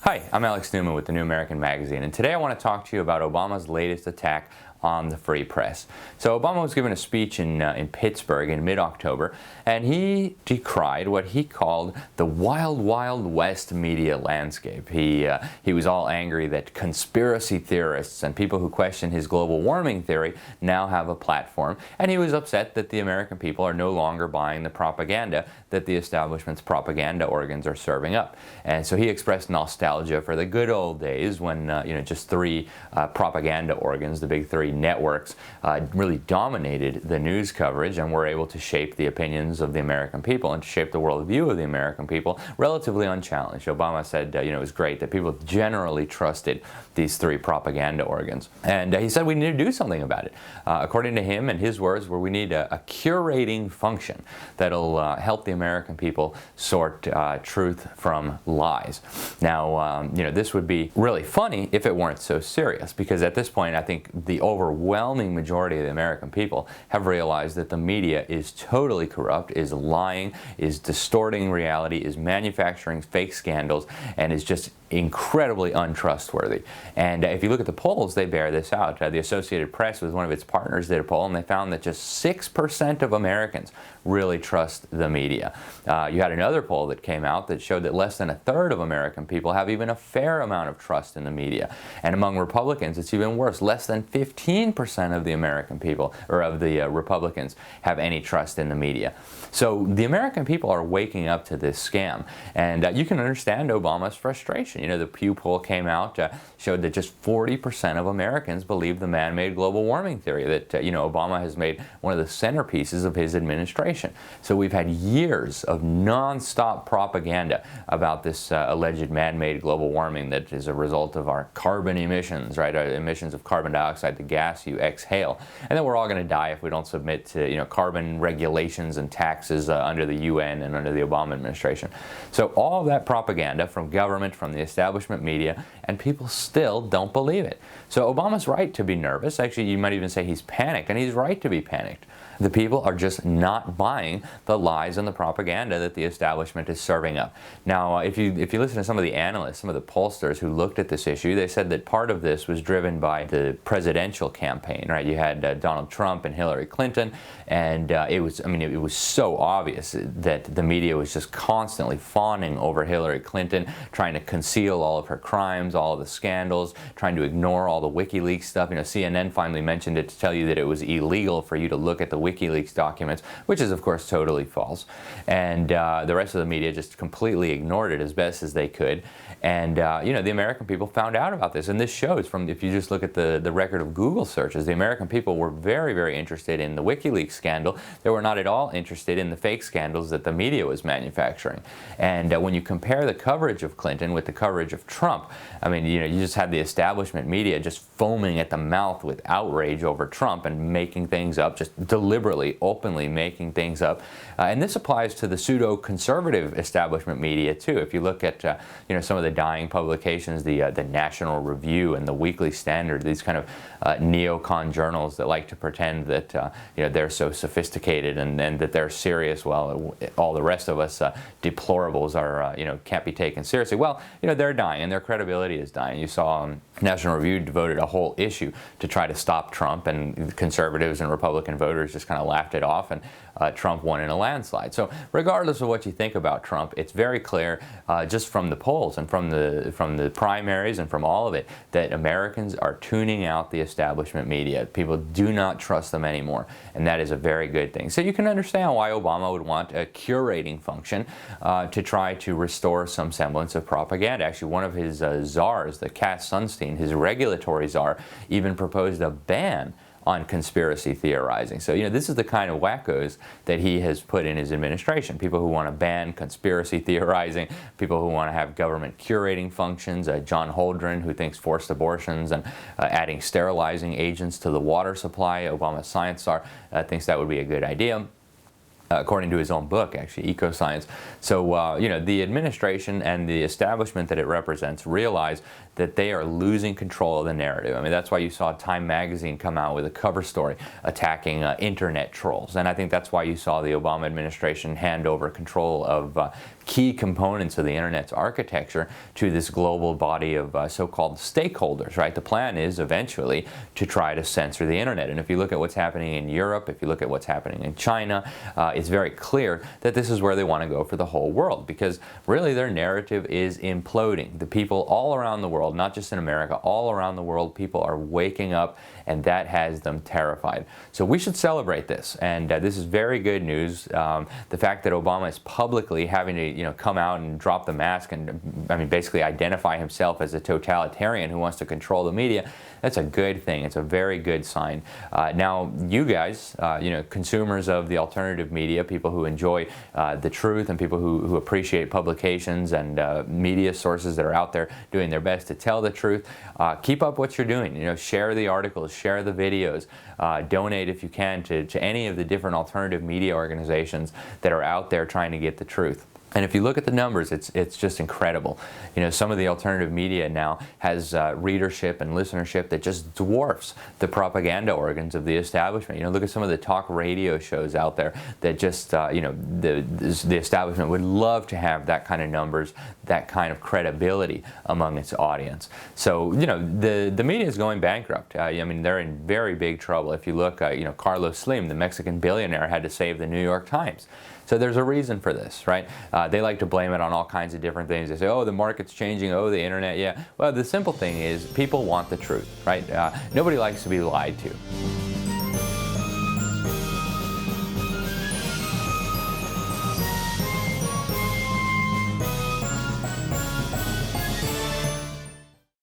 Hi, I'm Alex Newman with the New American Magazine, and today I want to talk to you about Obama's latest attack on the free press. So Obama was giving a speech in Pittsburgh in mid-October, and he decried what he called the wild, wild west media landscape. He was all angry that conspiracy theorists and people who question his global warming theory now have a platform, and he was upset that the American people are no longer buying the propaganda that the establishment's propaganda organs are serving up. And so he expressed nostalgia for the good old days when just three propaganda organs, the big three networks, really dominated the news coverage and were able to shape the opinions of the American people and to shape the worldview of the American people relatively unchallenged. Obama said it was great that people generally trusted these three propaganda organs. And he said we need to do something about it. According to him and his words, we need a curating function that'll help the American people sort truth from lies. Now, this would be really funny if it weren't so serious, because at this point I think the overwhelming majority of the American people have realized that the media is totally corrupt, is lying, is distorting reality, is manufacturing fake scandals, and is just incredibly untrustworthy. And if you look at the polls, they bear this out. The Associated Press, with one of its partners, did a poll, and they found that just 6% of Americans really trust the media. You had another poll that came out that showed that less than a third of American people have even a fair amount of trust in the media. And among Republicans, it's even worse. Less than 15% of the American people, or of the Republicans, have any trust in the media. So the American people are waking up to this scam. And you can understand Obama's frustration. The Pew poll came out, showed that just 40% of Americans believe the man-made global warming theory that, Obama has made one of the centerpieces of his administration. So we've had years of non-stop propaganda about this alleged man-made global warming that is a result of our carbon emissions, right? Our emissions of carbon dioxide, the gas you exhale. And then we're all going to die if we don't submit to, carbon regulations and taxes under the UN and under the Obama administration. So all of that propaganda from government, from the establishment media, and people still don't believe it. So Obama's right to be nervous. Actually, you might even say he's panicked, and he's right to be panicked. The people are just not buying the lies and the propaganda that the establishment is serving up. Now, if you listen to some of the analysts, some of the pollsters who looked at this issue, they said that part of this was driven by the presidential campaign, right? You had Donald Trump and Hillary Clinton, and it was so obvious that the media was just constantly fawning over Hillary Clinton, trying to conceal all of her crimes, all of the scandals, trying to ignore all the WikiLeaks stuff. CNN finally mentioned it to tell you that it was illegal for you to look at the WikiLeaks documents, which is of course totally false. And the rest of the media just completely ignored it as best as they could. And the American people found out about this, and this shows from, if you just look at the record of Google searches, the American people were very, very interested in the WikiLeaks scandal. They were not at all interested in the fake scandals that the media was manufacturing. And when you compare the coverage of Clinton with the coverage of Trump, you just had the establishment media just foaming at the mouth with outrage over Trump and making things up, just deliberately, openly making things up. And this applies to the pseudo-conservative establishment media too. If you look at some of the dying publications, the National Review and the Weekly Standard, these kind of neocon journals that like to pretend that they're so sophisticated and that they're serious, while all the rest of us deplorables are can't be taken seriously. Well, they're dying, and their credibility is dying. You saw National Review devoted a whole issue to try to stop Trump, and conservatives and Republican voters just kind of laughed it off, and Trump won in a landslide. So regardless of what you think about Trump, it's very clear just from the polls and from the primaries and from all of it that Americans are tuning out the establishment media. People do not trust them anymore, and that is a very good thing. So you can understand why Obama would want a curating function to try to restore some semblance of propaganda. Actually, one of his czars, the Cass Sunstein, his regulatory czar, even proposed a ban on conspiracy theorizing. So, this is the kind of wackos that he has put in his administration. People who want to ban conspiracy theorizing, people who want to have government curating functions, John Holdren, who thinks forced abortions and adding sterilizing agents to the water supply, Obama's science czar, thinks that would be a good idea. according to his own book, actually, Eco-Science. So, you know, the administration and the establishment that it represents realize that they are losing control of the narrative. I mean, that's why you saw Time magazine come out with a cover story attacking internet trolls. And I think that's why you saw the Obama administration hand over control of key components of the internet's architecture to this global body of so-called stakeholders, right? The plan is eventually to try to censor the internet. And if you look at what's happening in Europe, if you look at what's happening in China, it's very clear that this is where they want to go for the whole world, because really their narrative is imploding. The people all around the world, not just in America, all around the world, people are waking up, and that has them terrified. So we should celebrate this, and this is very good news. The fact that Obama is publicly having to, you know, come out and drop the mask and, I mean, basically identify himself as a totalitarian who wants to control the media, that's a good thing. It's a very good sign. Now, you guys, you know, consumers of the alternative media, people who enjoy the truth and people who appreciate publications and media sources that are out there doing their best to tell the truth, keep up what you're doing. You know, share the articles, share the videos, donate if you can to any of the different alternative media organizations that are out there trying to get the truth. And if you look at the numbers, it's just incredible. You know, some of the alternative media now has readership and listenership that just dwarfs the propaganda organs of the establishment. You know, look at some of the talk radio shows out there that just, you know, the establishment would love to have that kind of numbers, that kind of credibility among its audience. So, you know, the media is going bankrupt. I mean, they're in very big trouble. If you look, you know, Carlos Slim, the Mexican billionaire, had to save the New York Times. So there's a reason for this, right? They like to blame it on all kinds of different things. They say, oh, the market's changing, oh, the internet, yeah. Well, the simple thing is people want the truth, right? Nobody likes to be lied to.